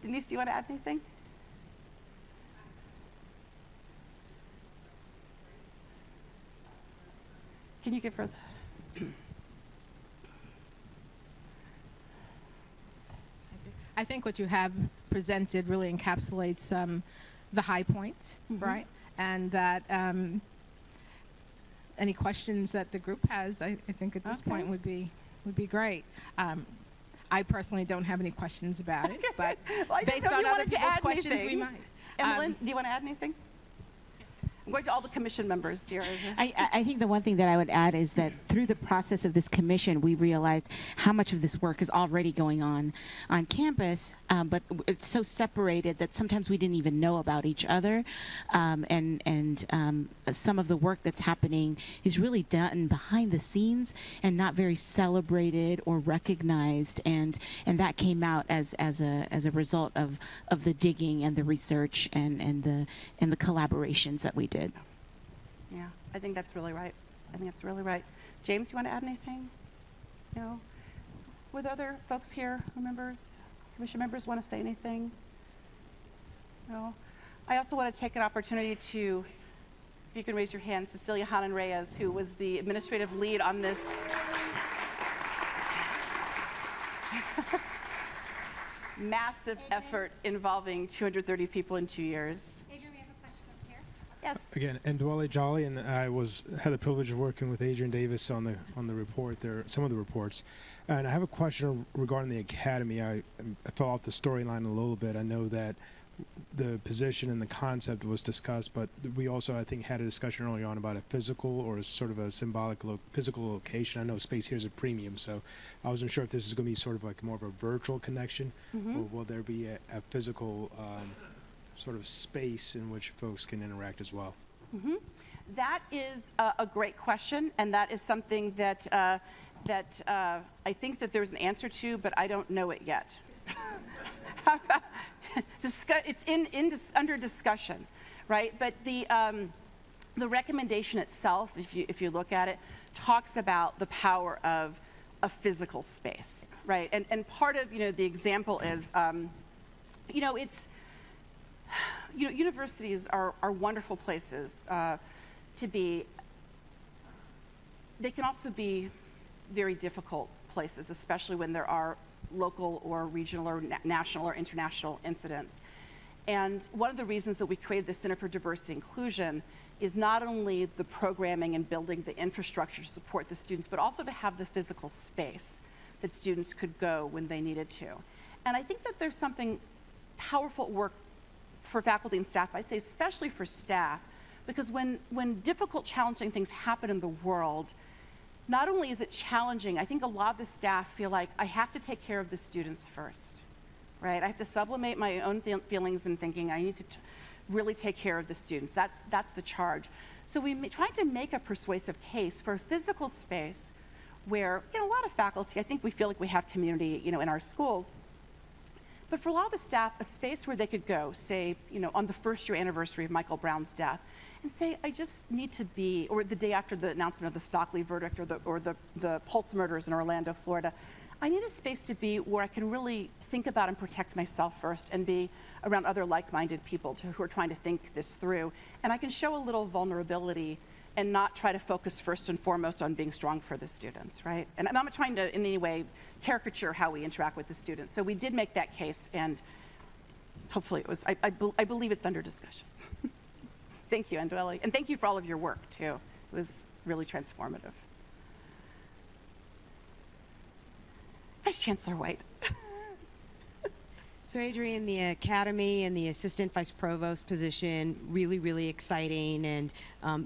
Denise, do you want to add anything? Can you give her the... I think what you have presented really encapsulates the high points, right? And that any questions that the group has, I think at this point would be great. I personally don't have any questions about it, but well, based on other people's questions, we might. Emmeline, do you want to add anything? I'm going to all the commission members here. I think the one thing that I would add is that through the process of this commission, we realized how much of this work is already going on campus, but it's so separated that sometimes we didn't even know about each other. And some of the work that's happening is really done behind the scenes and not very celebrated or recognized. And that came out as a result of the digging and the research and the collaborations that we did. Yeah, I think that's really right. James, you want to add anything? No? With other folks here, commission members want to say anything? No? I also want to take an opportunity to, if you can raise your hand, Cecilia Hanan Reyes, who was the administrative lead on this massive effort involving 230 people in 2 years. Adrienne, we have a question up here. Yes. Again, Ndwale Jolly, and I had the privilege of working with Adrienne Davis on the report there, some of the reports. And I have a question regarding the academy. I fell off the storyline a little bit. I know that the position and the concept was discussed, but we also, I think, had a discussion earlier on about a physical or a sort of a symbolic physical location. I know space here is a premium, so I wasn't sure if this is going to be sort of like more of a virtual connection, or will there be a physical sort of space in which folks can interact as well? That is a great question, and that is something that that I think that there's an answer to, but I don't know it yet. It's under discussion, right? But the recommendation itself, if you look at it, talks about the power of a physical space, right? And part of the example is, universities are wonderful places to be. They can also be very difficult places, especially when there are local or regional or national or international incidents. And one of the reasons that we created the Center for Diversity and Inclusion is not only the programming and building the infrastructure to support the students, but also to have the physical space that students could go when they needed to. And I think that there's something powerful at work for faculty and staff, I'd say especially for staff, because when difficult, challenging things happen in the world, not only is it challenging, I think a lot of the staff feel like I have to take care of the students first, right? I have to sublimate my own feelings and thinking. I need to really take care of the students. That's the charge. So we tried to make a persuasive case for a physical space where, a lot of faculty, I think we feel like we have community, in our schools. But for a lot of the staff, a space where they could go, say, on the first year anniversary of Michael Brown's death, and say, I just need to be, or the day after the announcement of the Stockley verdict or the Pulse murders in Orlando, Florida, I need a space to be where I can really think about and protect myself first and be around other like-minded people who are trying to think this through. And I can show a little vulnerability and not try to focus first and foremost on being strong for the students, right? And I'm not trying to in any way caricature how we interact with the students. So we did make that case, and hopefully it was, I believe it's under discussion. Thank you, Andwele. And thank you for all of your work, too. It was really transformative. Vice Chancellor White. So Adrienne, the Academy and the Assistant Vice Provost position, really, really exciting, and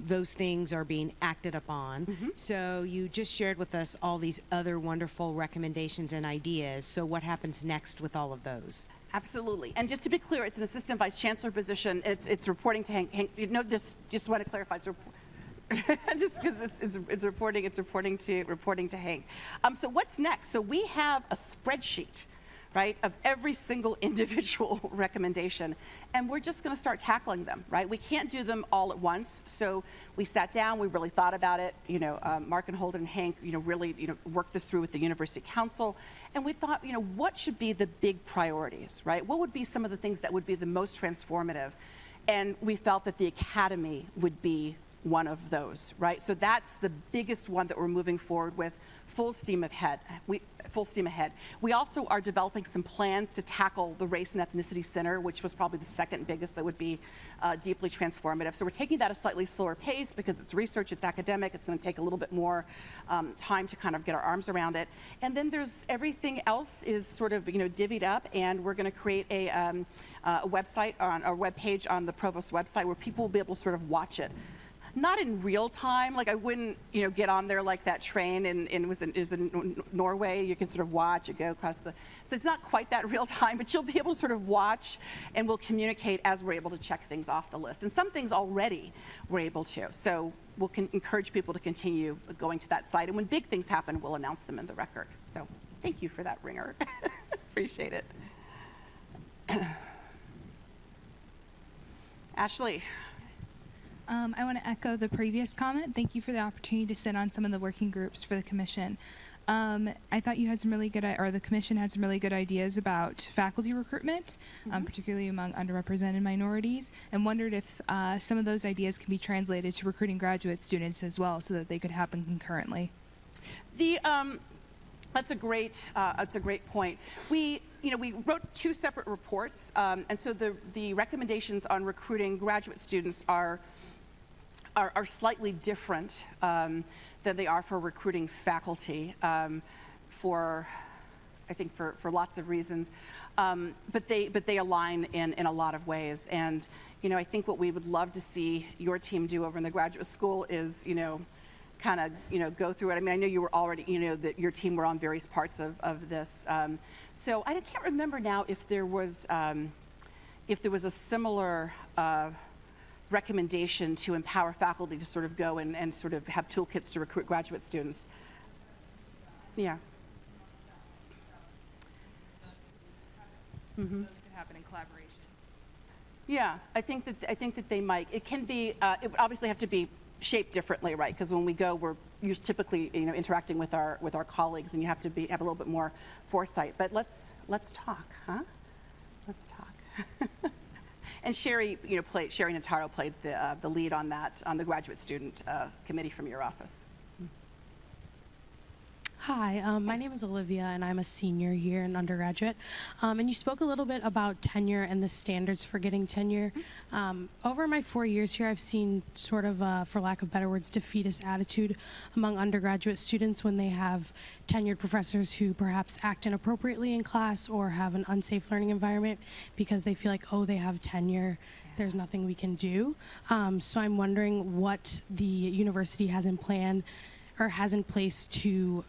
those things are being acted upon. Mm-hmm. So you just shared with us all these other wonderful recommendations and ideas. So what happens next with all of those? Absolutely. And just to be clear, it's an Assistant Vice Chancellor position. It's reporting to Hank. Just want to clarify. It's just because it's reporting to Hank. So what's next? So we have a spreadsheet, right, of every single individual recommendation, and we're just going to start tackling them, right? We can't do them all at once, so we sat down, we really thought about it, Mark and Holden and Hank, really, worked this through with the University Council, and we thought, what should be the big priorities, right? What would be some of the things that would be the most transformative? And we felt that the Academy would be one of those, right? So that's the biggest one that we're moving forward with, full steam ahead. We also are developing some plans to tackle the Race and Ethnicity Center, which was probably the second biggest that would be deeply transformative. So we're taking that at a slightly slower pace because it's research, it's academic, it's going to take a little bit more time to kind of get our arms around it. And then there's everything else is sort of divvied up, and we're going to create a website on a web page on the Provost website where people will be able to sort of watch it. Not in real time, like I wouldn't, get on there like that train and it was in Norway. You can sort of watch, you go across so it's not quite that real time, but you'll be able to sort of watch, and we'll communicate as we're able to check things off the list. And some things already we're able to. So we'll encourage people to continue going to that site. And when big things happen, we'll announce them in the record. So thank you for that, Ringer. Appreciate it. Ashley. I want to echo the previous comment. Thank you for the opportunity to sit on some of the working groups for the commission. I thought you had some really good, or the commission had some really good ideas about faculty recruitment, particularly among underrepresented minorities, and wondered if some of those ideas can be translated to recruiting graduate students as well, so that they could happen concurrently. That's a great point. We wrote 2 separate reports, and so the recommendations on recruiting graduate students are slightly different than they are for recruiting faculty, for lots of reasons, but they align in a lot of ways. And I think what we would love to see your team do over in the graduate school is kind of go through it. I mean, I know you were already, that your team were on various parts of this. So I can't remember now if there was a similar recommendation to empower faculty to sort of go and sort of have toolkits to recruit graduate students. Yeah. Those could happen in collaboration. Yeah, I think that they might. It can be. It would obviously have to be shaped differently, right? Because when we go, we're typically interacting with our colleagues, and you have to have a little bit more foresight. But let's talk, huh? Let's talk. And Sherry, Sherry Notaro played the lead on that on the graduate student committee from your office. Hi, my name is Olivia, and I'm a senior here in undergraduate. And you spoke a little bit about tenure and the standards for getting tenure. Over my 4 years here, I've seen sort of, for lack of better words, defeatist attitude among undergraduate students when they have tenured professors who perhaps act inappropriately in class or have an unsafe learning environment because they feel like, oh, they have tenure, there's nothing we can do. So I'm wondering what the university has in place to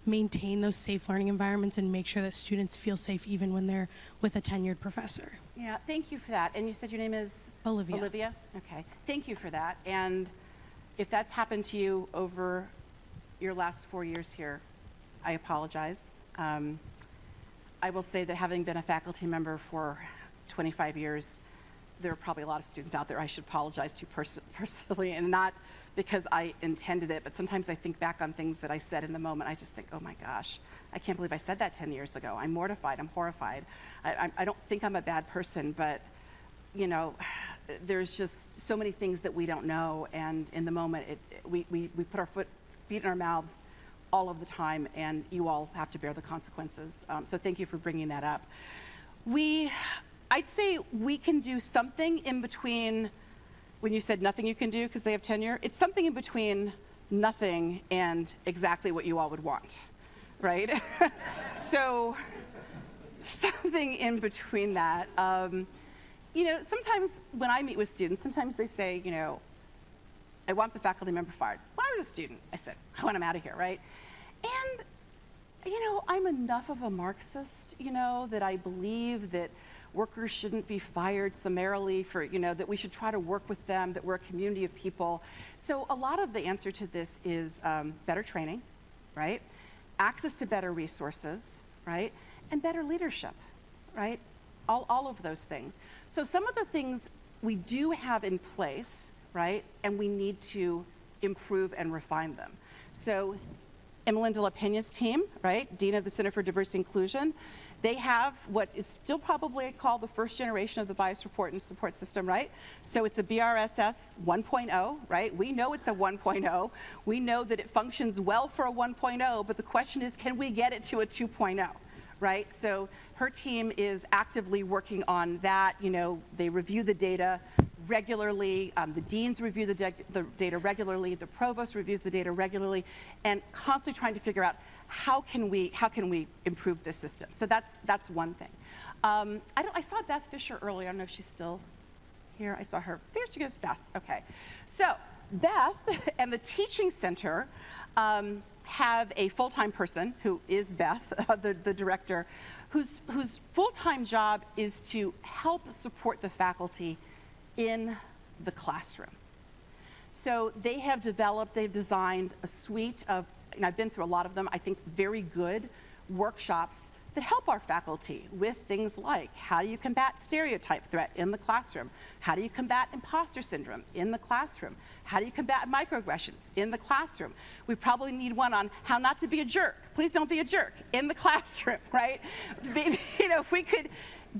maintain those safe learning environments and make sure that students feel safe even when they're with a tenured professor. Yeah, thank you for that. And you said your name is? Olivia. Olivia? Okay. Thank you for that. And if that's happened to you over your last 4 years here, I apologize. I will say that having been a faculty member for 25 years, there are probably a lot of students out there I should apologize to personally, and not because I intended it, but sometimes I think back on things that I said in the moment. I just think, oh my gosh, I can't believe I said that 10 years ago. I'm mortified, I'm horrified. I don't think I'm a bad person, but there's just so many things that we don't know, and in the moment, we put our feet in our mouths all of the time, and you all have to bear the consequences. So thank you for bringing that up. I'd say we can do something in between. When you said nothing you can do because they have tenure, it's something in between nothing and exactly what you all would want, right? So something in between that. Sometimes when I meet with students, sometimes they say, I want the faculty member fired. When I was a student, I said, I want him out of here, right? And, I'm enough of a Marxist, that I believe that workers shouldn't be fired summarily for, that we should try to work with them, that we're a community of people. So a lot of the answer to this is better training, right? Access to better resources, right? And better leadership, right? All of those things. So some of the things we do have in place, right? And we need to improve and refine them. So Emelinda LaPena's team, right? Dean of the Center for Diversity and Inclusion, they have what is still probably called the first generation of the bias report and support system, right? So it's a BRSS 1.0, right? We know it's a 1.0. We know that it functions well for a 1.0, but the question is, can we get it to a 2.0, right? So her team is actively working on that. They review the data regularly. The deans review the data regularly. The provost reviews the data regularly, and constantly trying to figure out how can we improve this system. So that's one thing. I saw Beth Fisher earlier. I don't know if she's still here. I saw her. There she goes, Beth. Okay. So Beth and the teaching center have a full-time person who is Beth, the director, whose full-time job is to help support the faculty in the classroom. So they've designed a suite of, and I've been through a lot of them, I think very good workshops that help our faculty with things like, how do you combat stereotype threat in the classroom? How do you combat imposter syndrome in the classroom? How do you combat microaggressions in the classroom? We probably need one on how not to be a jerk. Please don't be a jerk in the classroom, right? Maybe, if we could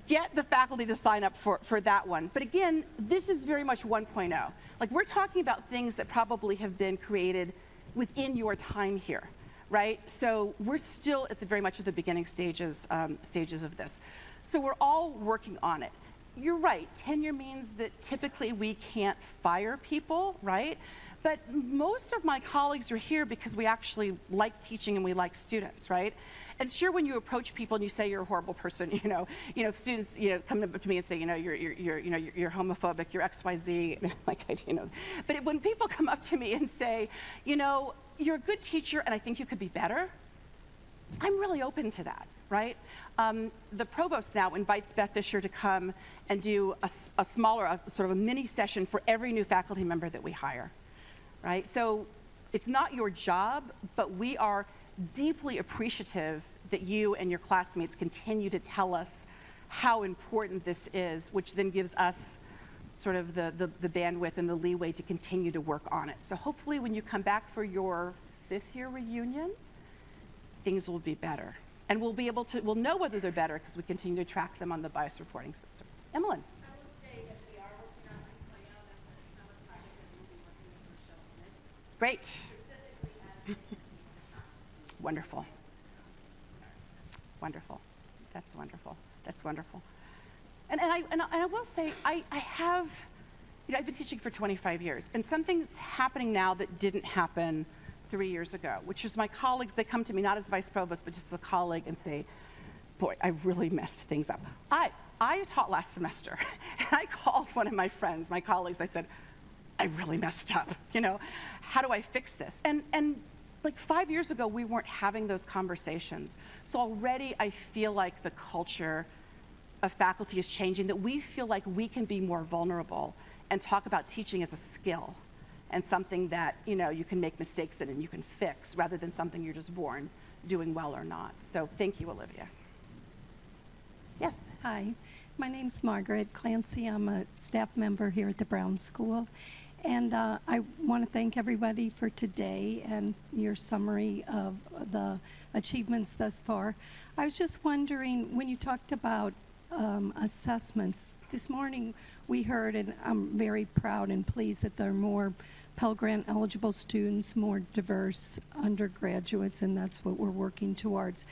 get the faculty to sign up for that one. But again, this is very much 1.0. Like, we're talking about things that probably have been created within your time here, right? So we're still very much at the beginning stages of this. So we're all working on it. You're right, tenure means that typically we can't fire people, right? But most of my colleagues are here because we actually like teaching and we like students, right? And sure, when you approach people and you say you're a horrible person, if students, come up to me and say, you're homophobic, you're XYZ, but when people come up to me and say, you're a good teacher and I think you could be better, I'm really open to that, right? The provost now invites Beth Fisher to come and do a smaller, sort of a mini session for every new faculty member that we hire, right? So it's not your job, but we are deeply appreciative that you and your classmates continue to tell us how important this is, which then gives us sort of the bandwidth and the leeway to continue to work on it. So hopefully when you come back for your 5th year reunion, things will be better. And we'll know whether they're better because we continue to track them on the bias reporting system. Emmeline. I will say that we are working on some plans and for the summer project that we'll be working with Michelle Smith. Great. Specifically Wonderful. Wonderful. That's wonderful. That's wonderful. And I will say, I have, I've been teaching for 25 years, and something's happening now that didn't happen 3 years ago, which is my colleagues, they come to me not as vice provost, but just as a colleague and say, boy, I really messed things up. I taught last semester, and I called one of my friends, my colleagues, I said, I really messed up, how do I fix this? And like 5 years ago, we weren't having those conversations. So already I feel like the culture of faculty is changing, that we feel like we can be more vulnerable and talk about teaching as a skill and something that you can make mistakes in and you can fix, rather than something you're just born doing well or not. So thank you, Olivia. Yes. Hi, my name's Margaret Clancy. I'm a staff member here at the Brown School. And I want to thank everybody for today and your summary of the achievements thus far. I was just wondering, when you talked about assessments, this morning we heard, and I'm very proud and pleased that there are more Pell Grant eligible students, more diverse undergraduates, and that's what we're working towards.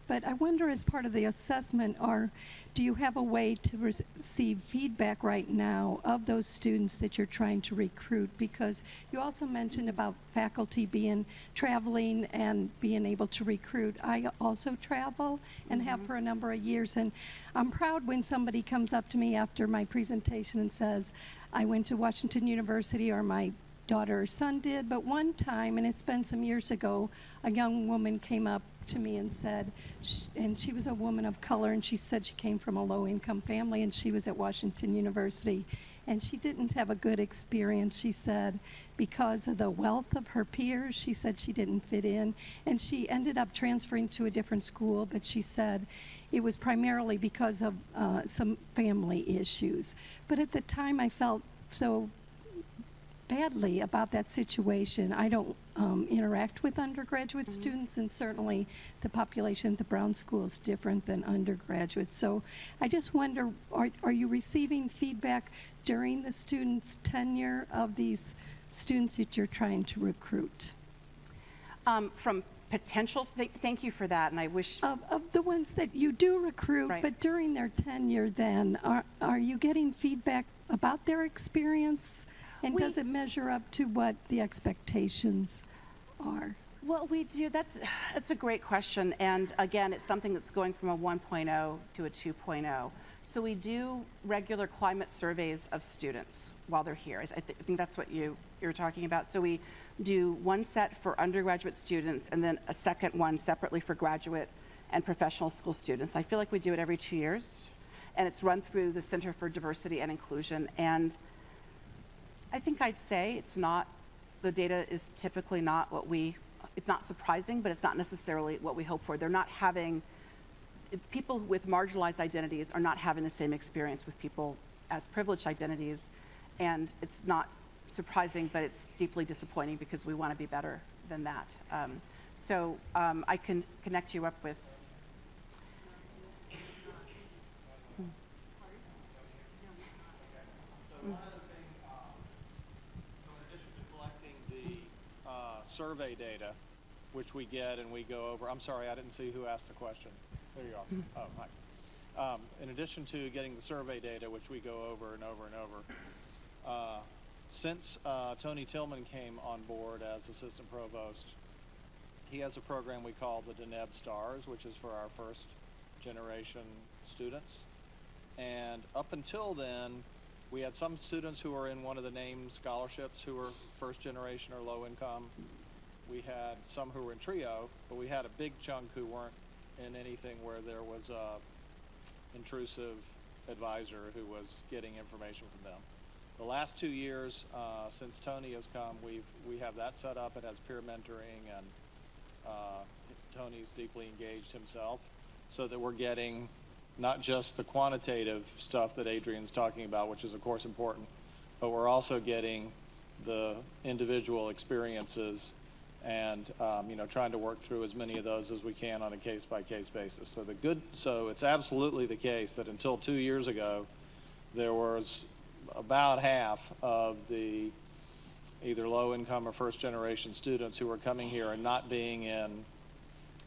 But I wonder, as part of the assessment, do you have a way to receive feedback right now of those students that you're trying to recruit? Because you also mentioned about faculty traveling and being able to recruit. I also travel and have for a number of years, and I'm proud when somebody comes up to me after my presentation and says, I went to Washington University, or my daughter or son did. But one time, and it's been some years ago, a young woman came up to me and said, and she was a woman of color, and she said she came from a low-income family, and she was at Washington University, and she didn't have a good experience. She said because of the wealth of her peers, she said she didn't fit in, and she ended up transferring to a different school, but she said it was primarily because of some family issues. But at the time, I felt so badly about that situation. I don't interact with undergraduate students, and certainly the population at the Brown School is different than undergraduates. So I just wonder, are you receiving feedback during the students' tenure of these students that you're trying to recruit? From potentials, thank you for that, and I wish... Of the ones that you do recruit, right. But during their tenure then, are you getting feedback about their experience? And does it measure up to what the expectations are? Well, we do. That's a great question. And again, it's something that's going from a 1.0 to a 2.0. So we do regular climate surveys of students while they're here. I think that's what you're talking about. So we do one set for undergraduate students and then a second one separately for graduate and professional school students. I feel like we do it every 2 years. And it's run through the Center for Diversity and Inclusion. And I think I'd say the data is typically not it's not surprising, but it's not necessarily what we hope for. People with marginalized identities are not having the same experience with people as privileged identities, and it's not surprising, but it's deeply disappointing because we want to be better than that. So I can connect you up with... survey data, which we get and we go over. I'm sorry, I didn't see who asked the question. There you are. Oh, hi. In addition to getting the survey data, which we go over and over and over, since Tony Tillman came on board as assistant provost, he has a program we call the Deneb Stars, which is for our first generation students. And up until then, we had some students who were in one of the named scholarships who were first generation or low income. We had some who were in TRIO, but we had a big chunk who weren't in anything where there was a intrusive advisor who was getting information from them. The last 2 years, since Tony has come, we have that set up. It has peer mentoring, and Tony's deeply engaged himself, so that we're getting not just the quantitative stuff that Adrienne's talking about, which is of course important, but we're also getting the individual experiences and trying to work through as many of those as we can on a case-by-case basis. So it's absolutely the case that until 2 years ago, there was about half of the either low-income or first-generation students who were coming here and not being in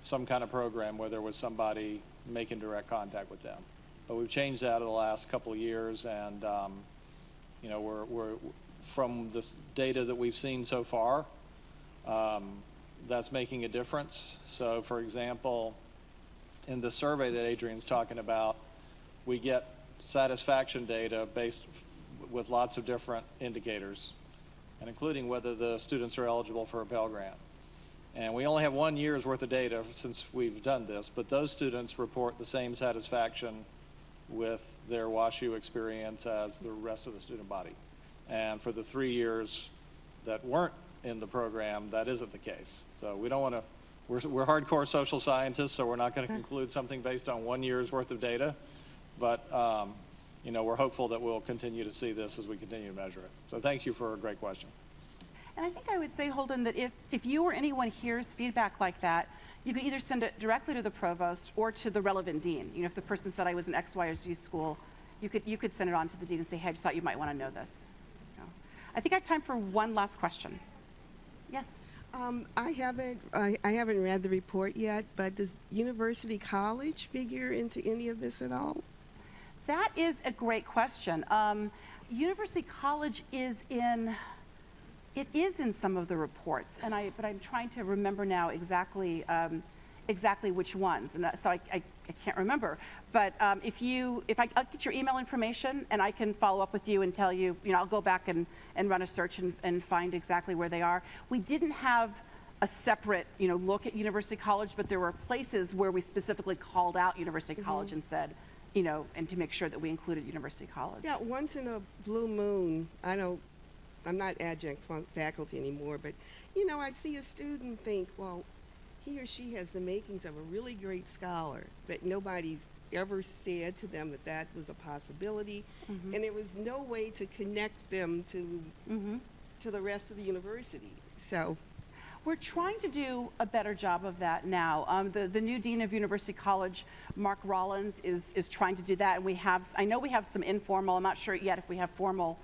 some kind of program where there was somebody making direct contact with them. But we've changed that in the last couple of years, and we're from this data that we've seen so far, that's making a difference. So, for example, in the survey that Adrienne's talking about, we get satisfaction data based with lots of different indicators, and including whether the students are eligible for a Pell Grant. And we only have 1 year's worth of data since we've done this, but those students report the same satisfaction with their WashU experience as the rest of the student body. And for the 3 years that weren't in the program, that isn't the case. So we don't want to, we're hardcore social scientists, so we're not going to conclude something based on 1 year's worth of data, but we're hopeful that we'll continue to see this as we continue to measure it. So thank you for a great question. And I think I would say, Holden, that if you or anyone hears feedback like that, you could either send it directly to the provost or to the relevant dean. If the person said I was in X, Y, or Z school, you could send it on to the dean and say, hey, I just thought you might want to know this. So I think I have time for one last question. Yes? I haven't read the report yet, but does University College figure into any of this at all? That is a great question. University College is in some of the reports, but I'm trying to remember now exactly which ones, and so I can't remember. But I'll get your email information, and I can follow up with you and tell you, I'll go back and run a search and find exactly where they are. We didn't have a separate, look at University College, but there were places where we specifically called out University College and said, and to make sure that we included University College. Yeah, once in a blue moon, I'm not adjunct faculty anymore, but, I'd see a student think, well, he or she has the makings of a really great scholar, but nobody's ever said to them that was a possibility, and there was no way to connect them to the rest of the university. So we're trying to do a better job of that now. The new dean of University College, Mark Rollins, is trying to do that, and I know we have some informal, I'm not sure yet if we have formal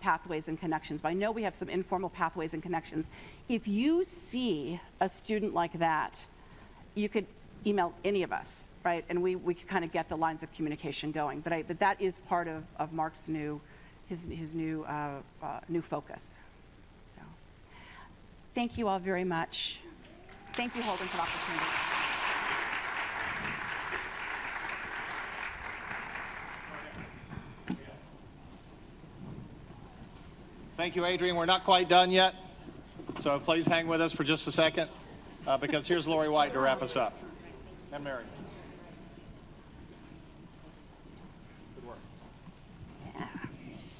pathways and connections, but I know we have some informal pathways and connections. If you see a student like that, you could email any of us, right? And we could kind of get the lines of communication going. But that is part of Mark's new focus. So, thank you all very much. Thank you, Holden, for the opportunity. Thank you, Adrienne. We're not quite done yet, so please hang with us for just a second, because here's Lori White to wrap us up. And Mary. Good work.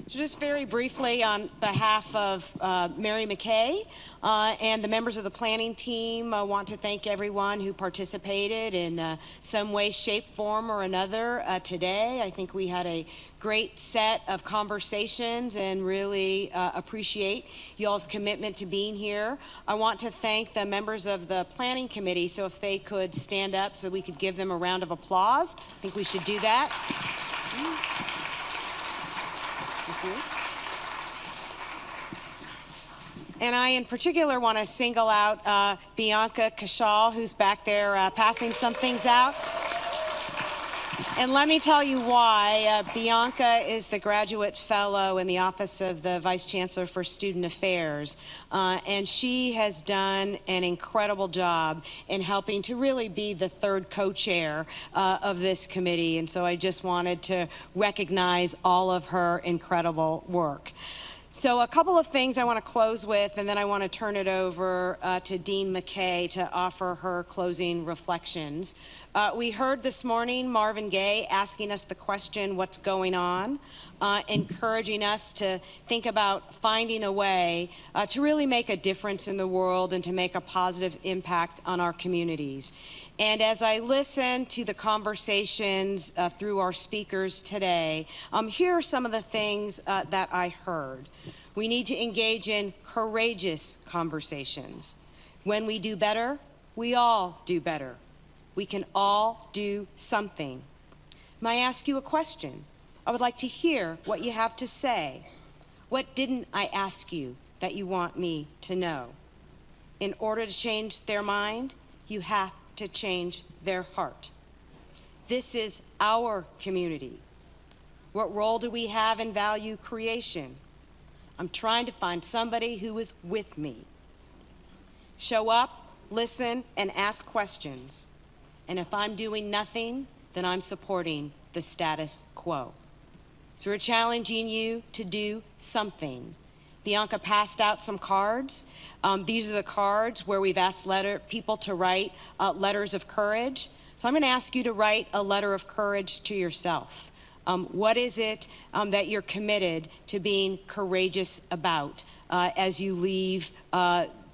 So just very briefly, on behalf of Mary McKay and the members of the planning team, I want to thank everyone who participated in some way, shape, form, or another today. I think we had a great set of conversations and really appreciate y'all's commitment to being here. I want to thank the members of the planning committee, so if they could stand up so we could give them a round of applause. I think we should do that. And I, in particular, want to single out Bianca Kashal, who's back there passing some things out. And let me tell you why. Bianca is the graduate fellow in the Office of the Vice Chancellor for Student Affairs. And she has done an incredible job in helping to really be the third co-chair of this committee. And so I just wanted to recognize all of her incredible work. So a couple of things I want to close with, and then I want to turn it over to Dean McKay to offer her closing reflections. We heard this morning Marvin Gaye asking us the question, what's going on? Encouraging us to think about finding a way to really make a difference in the world and to make a positive impact on our communities. And as I listen to the conversations through our speakers today, here are some of the things that I heard. We need to engage in courageous conversations. When we do better, we all do better. We can all do something. May I ask you a question? I would like to hear what you have to say. What didn't I ask you that you want me to know? In order to change their mind, you have to change their heart. This is our community. What role do we have in value creation? I'm trying to find somebody who is with me. Show up, listen, and ask questions. And if I'm doing nothing, then I'm supporting the status quo. So we're challenging you to do something. Bianca passed out some cards. These are the cards where we've asked people to write letters of courage. So I'm going to ask you to write a letter of courage to yourself. What is it that you're committed to being courageous about as you leave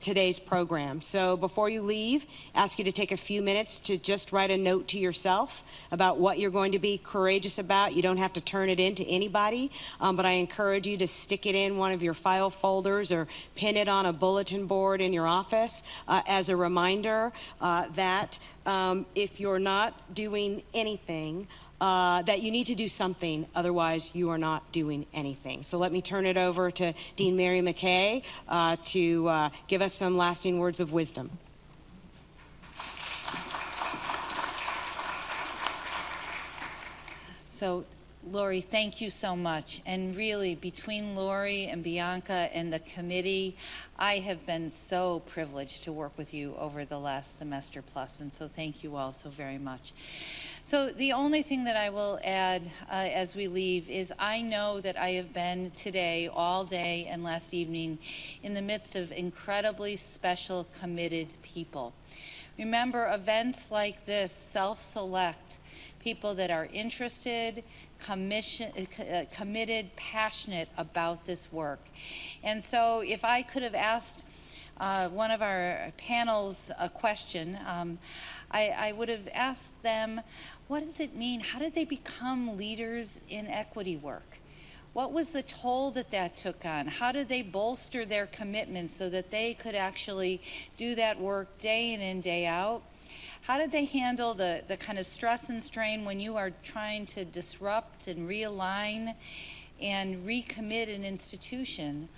today's program? So before you leave, ask you to take a few minutes to just write a note to yourself about what you're going to be courageous about. You don't have to turn it in to anybody, but I encourage you to stick it in one of your file folders or pin it on a bulletin board in your office as a reminder that if you're not doing anything, that you need to do something, otherwise you are not doing anything. So let me turn it over to Dean Mary McKay to give us some lasting words of wisdom. So, Lori, thank you so much. And really, between Lori and Bianca and the committee, I have been so privileged to work with you over the last semester plus, and so thank you all so very much. So the only thing that I will add as we leave is I know that I have been today, all day and last evening, in the midst of incredibly special, committed people. Remember, events like this self-select people that are interested, committed, passionate about this work. And so if I could have asked one of our panels a question, I would have asked them, what does it mean? How did they become leaders in equity work? What was the toll that that took on? How did they bolster their commitment so that they could actually do that work day in and day out? How did they handle the kind of stress and strain when you are trying to disrupt and realign and recommit an institution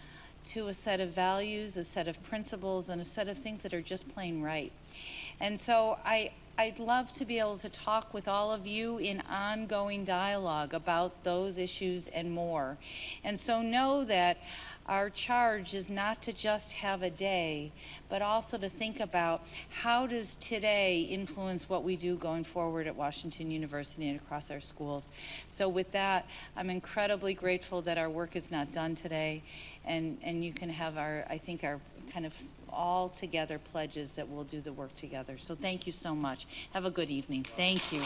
to a set of values, a set of principles, and a set of things that are just plain right? And so I'd love to be able to talk with all of you in ongoing dialogue about those issues and more. And so know that our charge is not to just have a day, but also to think about how does today influence what we do going forward at Washington University and across our schools. So with that, I'm incredibly grateful that our work is not done today, and you can have our kind of all together pledges that we'll do the work together. So thank you so much. Have a good evening. Thank you.